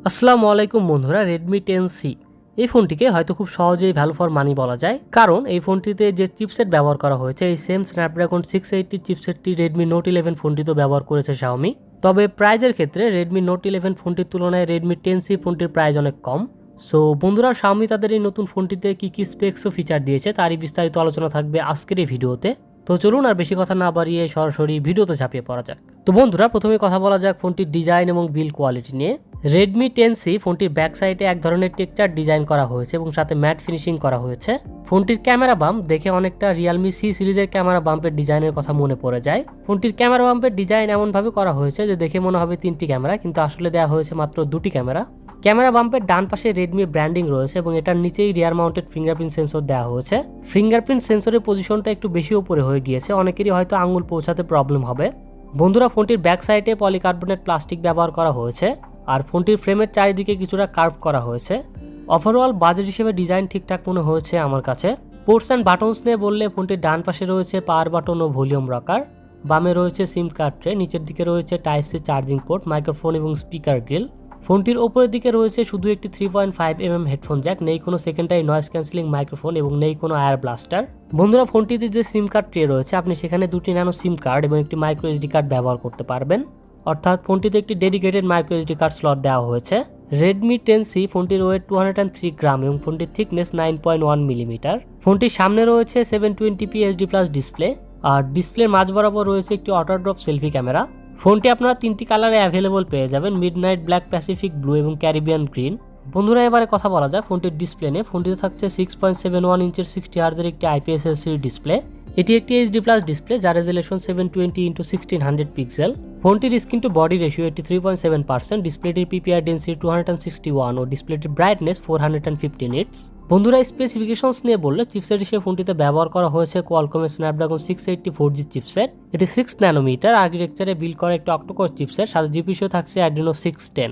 আসসালামু আলাইকুম বন্ধুরা, Redmi 10C এই ফোনটিকে হয়তো খুব সহজেই ভ্যালু ফর মানি বলা যায়, কারণ এই ফোনটিতে যে চিপসেট ব্যবহার করা হয়েছে এই সেম স্ন্যাপড্রাগন 680 চিপসেটটি Redmi Note 11 ফোনটিতেও ব্যবহার করেছে Xiaomi। তবে প্রাইজের ক্ষেত্রে Redmi Note 11 ফোনটির তুলনায় Redmi 10C ফোনটির প্রাইস অনেক কম। সো বন্ধুরা, Xiaomi তাদের এই নতুন ফোনটিতে কি স্পেক্স ও ফিচার দিয়েছে তারই বিস্তারিত আলোচনা থাকবে আজকের এই ভিডিওতে। তো চলুন আর বেশি কথা না বাড়িয়ে সরাসরি ভিডিওতে ঝাঁপিয়ে পড়া যাক। তো বন্ধুরা, প্রথমে কথা বলা যাক ফোনটির ডিজাইন এবং বিল্ড কোয়ালিটি নিয়ে। Redmi 10C ফোনটির ব্যাক সাইডে এক ধরনের টেক্সচার ডিজাইন করা হয়েছে এবং সাথে ম্যাট ফিনিশিং করা হয়েছে। ফোনটির ক্যামেরা বাম্প দেখে অনেকটা Realme C সিরিজের ক্যামেরা বাম্পের ডিজাইনের কথা মনে পড়ে যায়। ফোনটির ক্যামেরা বাম্পের ডিজাইন এমনভাবে করা হয়েছে যে দেখে মনে হবে 3টি ক্যামেরা, কিন্তু আসলে দেওয়া হয়েছে মাত্র 2টি ক্যামেরা। ক্যামেরা বাম্পের ডান পাশে Redmi ব্র্যান্ডিং রয়েছে এবং এটার নিচেই রিয়ার মাউন্টেড ফিঙ্গারপ্রিন্ট সেন্সর দেওয়া হয়েছে। ফিঙ্গারপ্রিন্ট সেন্সরের পজিশনটা একটু বেশি উপরে হয়ে গিয়েছে, অনেকেরই হয়তো আঙুল পৌঁছাতে প্রবলেম হবে। বন্ধুরা, ফোনটির ব্যাক সাইডে পলিকার্বনেট প্লাস্টিক ব্যবহার করা হয়েছে আর ফোনটির ফ্রেমের চারিদিকে কিছুটা কার্ভ করা হয়েছে। ওভারঅল বাজেট হিসেবে ডিজাইন ঠিকঠাক মনে হয়েছে আমার কাছে। পোর্টস অ্যান্ড বাটনস নিয়ে বললে ফোনটির ডান পাশে রয়েছে পাওয়ার বাটন ও ভলিউম রকার, বামে রয়েছে সিম কার্ড ট্রে, নিচের দিকে রয়েছে type C charging port, microphone এবং স্পিকার গ্রিল। ফোনটির ওপরের দিকে রয়েছে শুধু একটি 3.5mm হেডফোন জ্যাক, নেই কোনো সেকেন্ডারি নয়েজ ক্যান্সেলিং মাইক্রোফোন এবং নেই কোনো এয়ার ব্লাস্টার। বন্ধুরা, ফোনটিতে যে সিম কার্ড ট্রে রয়েছে আপনি সেখানে 2টি ন্যানো সিম কার্ড এবং একটি মাইক্রো এসডি কার্ড ব্যবহার করতে পারবেন, অর্থাৎ ফোনটিতে একটি dedicated micro SD card slot দেওয়া হয়েছে। Redmi 10C ফোনটির ওয়েট 203 গ্রাম এবং ফোনটির থিকনেস 9.1mm। ফোনটির সামনে রয়েছে 720p HD+ ডিসপ্লে আর ডিসপ্লের মাঝ বরাবর রয়েছে একটি অটো ড্রপ সেলফি ক্যামেরা। ফোনটি আপনারা 3টি কালারে অ্যাভেলেবল পেয়ে যাবেন, মিডনাইট ব্ল্যাক, প্যাসিফিক ব্লু এবং ক্যারিবিয়ান গ্রিন। বন্ধুরা, এবারে কথা বলা যাক ফোনটির ডিসপ্লে নিয়ে। ফোনটিতে থাকছে 6.71 ইঞ্চের 60Hz একটি IPS LCD ডিসপ্লে। এটি একটি HD+ ডিসপ্লে যার রেজোলিউশন 720x1600 পিক্সেল। ফোনটির স্ক্রিন টু বডি রেশিও 83.7%, ডিসপ্লেটির PPI ডেন্সিটি 261 ও ডিসপ্লেটির ব্রাইটনেস 450 নিটস। বন্ধুরা, স্পেসিফিকেশনস নিয়ে বললে চিপসেট হিসেবে ফোনটিতে ব্যবহার করা হয়েছে কোয়ালকমের স্ন্যাপড্রাগন 680 4G চিপসেট। এটি 6 ন্যানোমিটার আর্কিটেকচারে বিল্ড করা একটি অক্টোকোর চিপসেট, সাথে জিপিইউ থাকছে Adreno 610।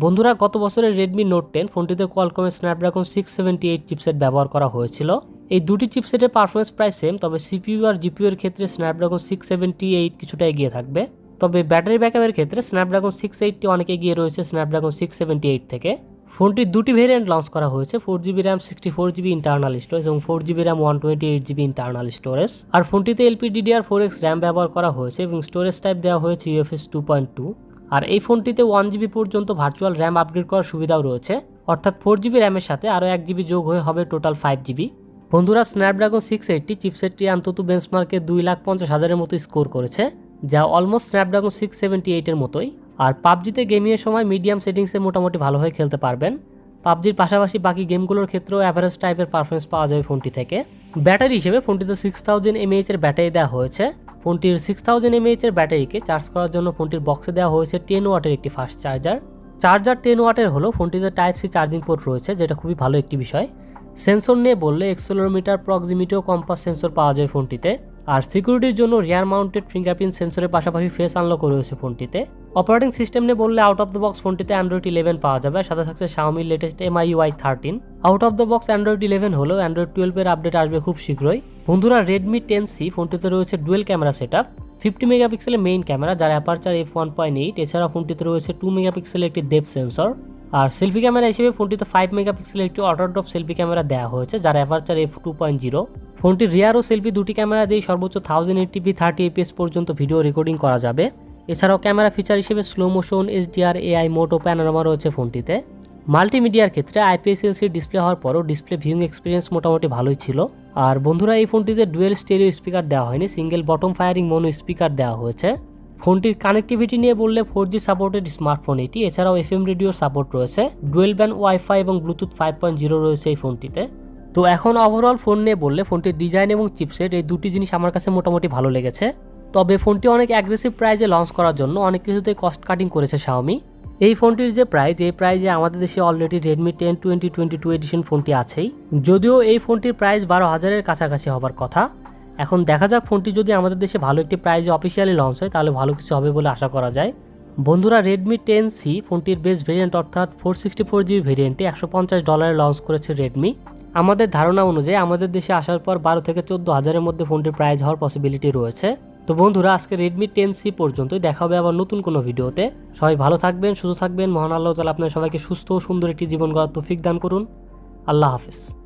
বন্ধুরা, গত বছরের Redmi Note 10 ফোনটিতে কোয়ালকমের স্ন্যাপড্রাগন 678 চিপসেট ব্যবহার করা হয়েছিল। এই দুটি চিপসেটের পারফরমেন্স প্রায় সেম, তবে সিপিইউ আর জিপিইউ এর ক্ষেত্রে স্ন্যাপড্রাগন 678 কিছুটা এগিয়ে থাকবে। তবে ব্যাটারি ব্যাকআপের ক্ষেত্রে স্ন্যাপড্রাগন 680 অনেক এগিয়ে রয়েছে স্ন্যাপড্রাগন 678 থেকে। ফোনটির 2টি ভেরিয়েন্ট লঞ্চ করা হয়েছে, 4GB RAM 64GB internal storage এবং 4GB RAM 128GB internal storage. আর ফোনটিতে LPDDR4X RAM ব্যবহার করা হয়েছে এবং স্টোরেজ টাইপ দেওয়া হয়েছে UFS 2.2। আর এই ফোনটিতে 1GB পর্যন্ত ভার্চুয়াল RAM আপগ্রেড করার সুবিধাও রয়েছে, অর্থাৎ 4GB RAM এর সাথে আরও 1GB যোগ হয়ে হবে টোটাল 5GB। বন্ধুরা, স্ন্যাপড্রাগন 680 চিপসেটটি অন্তত বেঞ্চমার্কে 2,50,000-এর মতো স্কোর করেছে, যা অলমোস্ট স্ন্যাপড্রাগন 678-এর মতোই। আর পাবজিতে গেমিংয়ের সময় মিডিয়াম সেটিংসে মোটামুটি ভালোভাবে খেলতে পারবেন। পাবজির পাশাপাশি বাকি গেমগুলোর ক্ষেত্রেও অ্যাভারেজ টাইপের পারফরমেন্স পাওয়া যাবে ফোনটি থেকে। ব্যাটারি হিসেবে ফোনটিতে 6000 mAh এর ব্যাটারি দেওয়া হয়েছে। ফোনটির 6000 mAh এর ব্যাটারিকে চার্জ করার জন্য ফোনটির বক্সে দেওয়া হয়েছে 10 ওয়াটের একটি ফাস্ট চার্জার। 10 ওয়াটের হলেও ফোনটিতে টাইপ সি চার্জিং পোর্ট রয়েছে, যেটা খুবই ভালো একটি বিষয়। সেন্সর নিয়ে বললে অ্যাক্সেলেরোমিটার, প্রক্সিমিটি ও কম্পাস সেন্সর পাওয়া যায় ফোনটিতে। আর সিকিউরিটির জন্য রিয়ার মাউন্টেড ফিঙ্গারপ্রিন্ট সেন্সরের পাশাপাশি ফেস আনলকও রয়েছে ফোনটিতে। অপারেটিং সিস্টেম নিয়ে বললে আউট অফ দ্য বক্স ফোনটিতে Android 11 পাওয়া যাবে, সাথে থাকছে Xiaomi latest MIUI 13। Out of the box Android 11 হলেও Android 12 এর আপডেট আসবে খুব শীঘ্রই। বন্ধুরা, Redmi 10C ফোনটিতে রয়েছে ডুয়েল ক্যামেরা সেটআপ, 50 মেগাপিক্সেলের মেইন ক্যামেরা যার অ্যাপারচার f1.8। এছাড়া ফোনটিতে রয়েছে 2 মেগাপিক্সেলের একটি ডেপথ সেন্সর। আর সেলফি ক্যামেরা হিসেবে ফোনটিতে 5 মেগাপিক্সেলের একটি অটো ড্রপ সেলফি ক্যামেরা দেওয়া হয়েছে যার অ্যাপারচার f2.0। ফোনটির রিয়ার ও সেলফি দুটি ক্যামেরা দিয়ে সর্বোচ্চ 1080p 30fps পর্যন্ত ভিডিও রেকর্ডিং করা যাবে। এছাড়াও ক্যামেরা ফিচার হিসেবে slow motion, HDR, AI mode ও প্যানোরামা রয়েছে ফোনটিতে। মাল্টিমিডিয়ার ক্ষেত্রে IPS LCD ডিসপ্লে হওয়ার পরও ডিসপ্লে ভিউইং এক্সপিরিয়েন্স মোটামুটি ভালোই ছিল। আর বন্ধুরা, এই ফোনটিতে ডুয়েল স্টেরিও স্পিকার দেওয়া হয়নি, single bottom firing mono speaker দেওয়া হয়েছে। ফোনটির কানেক্টিভিটি নিয়ে বললে 4G সাপোর্টেড স্মার্টফোন এটি। এছাড়াও FM রেডিওর সাপোর্ট রয়েছে, ডুয়েল ব্যান্ড ওয়াইফাই এবং ব্লুটুথ 5.0 রয়েছে এই ফোনটিতে। তো এখন ওভারঅল ফোন নিয়ে বললে ফোনটির ডিজাইন এবং চিপসেট এই দুটি জিনিস আমার কাছে মোটামুটি ভালো লেগেছে। তবে ফোনটি অনেক অ্যাগ্রেসিভ প্রাইজে লঞ্চ করার জন্য অনেক কিছুতে কস্ট কাটিং করেছে Xiaomi। এই ফোনটির যে প্রাইস, এই প্রাইজে আমাদের দেশে অলরেডি Redmi 10 2022 এডিশন ফোনটি আছেই, যদিও এই ফোনটির প্রাইস 12,000-এর কাছাকাছি হবার কথা। এখন দেখা যাক ফোনটি যদি আমাদের দেশে ভালো একটি প্রাইজে অফিসিয়ালি লঞ্চ হয় তাহলে ভালো কিছু হবে বলে আশা করা যায়। বন্ধুরা, Redmi 10C ফোনটির বেস ভেরিয়েন্ট অর্থাৎ 464GB ভেরিয়েন্টে $150 লঞ্চ করেছে রেডমি। আমাদের ধারণা অনুযায়ী আমাদের দেশে আসার পর 12 থেকে 14,000-এর মধ্যে ফোনটির প্রাইস হওয়ার পসিবিলিটি রয়েছে। তো বন্ধুরা আজকে Redmi 10C পর্যন্তই, দেখা হবে আবার নতুন কোনো ভিডিওতে। সবাই ভালো থাকবেন, সুস্থ থাকবেন। মহান আল্লাহ তাআলা আপনাদের সবাইকে সুস্থ ও সুন্দর একটি জীবন গড়ার তৌফিক দান করুন। আল্লাহ হাফেজ।